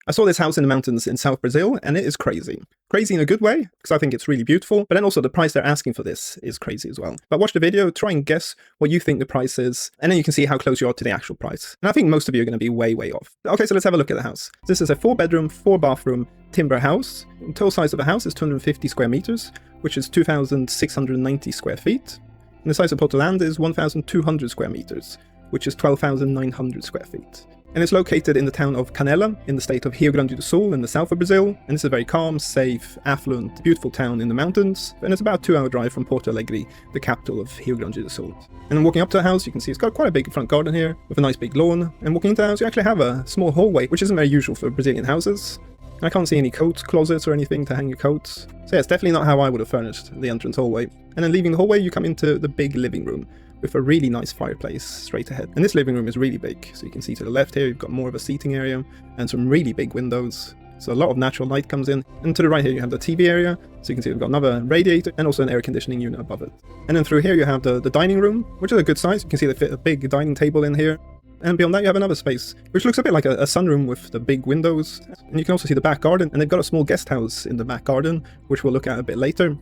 I saw this house in the mountains in South Brazil, and it is crazy. Crazy in a good way, because I think it's really beautiful, but then also the price they're asking for this is crazy as well. But watch the video, try and guess what you think the price is, and then you can see how close you are to the actual price. And I think most of you are going to be way, way off. Okay, so let's have a look at the house. This is a 4-bedroom, 4-bathroom timber house. The total size of the house is 250 square meters, which is 2,690 square feet. And the size of total land is 1,200 square meters, which is 12,900 square feet. And it's located in the town of Canela, in the state of Rio Grande do Sul, in the south of Brazil. And it's a very calm, safe, affluent, beautiful town in the mountains. And it's about a 2-hour drive from Porto Alegre, the capital of Rio Grande do Sul. And then walking up to the house, you can see it's got quite a big front garden here, with a nice big lawn. And walking into the house, you actually have a small hallway, which isn't very usual for Brazilian houses. I can't see any coat closets or anything to hang your coats. So yeah, it's definitely not how I would have furnished the entrance hallway. And then leaving the hallway, you come into the big living room, with a really nice fireplace straight ahead. And this living room is really big, so you can see to the left here you've got more of a seating area and some really big windows, so a lot of natural light comes in. And to the right here you have the TV area, so you can see we've got another radiator and also an air conditioning unit above it. And then through here you have the dining room, which is a good size. You can see they fit a big dining table in here. And beyond that you have another space, which looks a bit like a sunroom with the big windows. And you can also see the back garden, and they've got a small guest house in the back garden, which we'll look at a bit later. And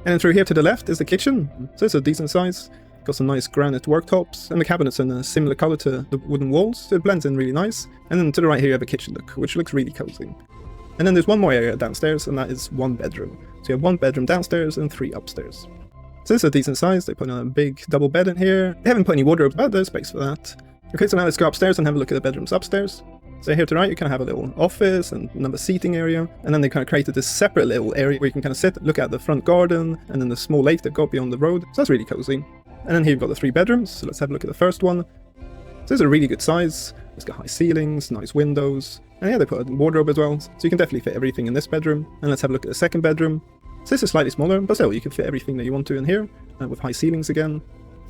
then through here to the left is the kitchen, so it's a decent size. Got some nice granite worktops, and the cabinets in a similar colour to the wooden walls, so it blends in really nice. And then to the right here you have a kitchen look, which looks really cozy. And then there's one more area downstairs, and that is 1 bedroom. So you have 1 bedroom downstairs and 3 upstairs. So this is a decent size. They put in a big double bed in here. They haven't put any wardrobes, but there's space for that. Okay, so now let's go upstairs and have a look at the bedrooms upstairs. So here to the right you kind of have a little office and another seating area, and then they kind of created this separate little area where you can kind of sit, look at the front garden, and then the small lake they've got beyond the road. So that's really cozy. And then here you've got the 3 bedrooms, so let's have a look at the first one. So this is a really good size. It's got high ceilings, nice windows, and yeah, they put a wardrobe as well, so you can definitely fit everything in this bedroom. And let's have a look at the second bedroom. So this is slightly smaller, but still you can fit everything that you want to in here, with high ceilings again.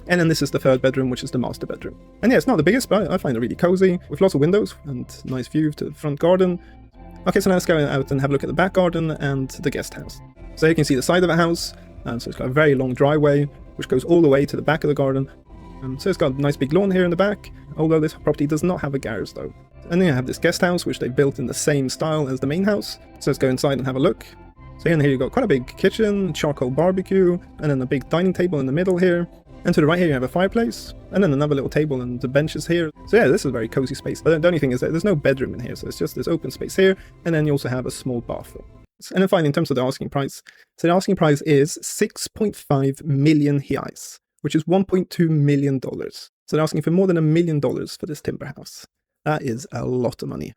And then this is the third bedroom, which is the master bedroom. And yeah, it's not the biggest, but I find it really cozy, with lots of windows and nice view to the front garden. Okay, so now let's go out and have a look at the back garden and the guest house. So you can see the side of the house, so it's got a very long driveway, which goes all the way to the back of the garden. So it's got a nice big lawn here in the back, although this property does not have a garage though. And then you have this guest house, which they built in the same style as the main house. So let's go inside and have a look. So in here you've got quite a big kitchen, charcoal barbecue, and then a big dining table in the middle here. And to the right here you have a fireplace, and then another little table and the benches here. So yeah, this is a very cozy space. But the only thing is that there's no bedroom in here, so it's just this open space here, and then you also have a small bathroom. And then finally, in terms of the asking price, so the asking price is 6.5 million reais, which is $1.2 million. So they're asking for more than $1 million for this timber house. That is a lot of money.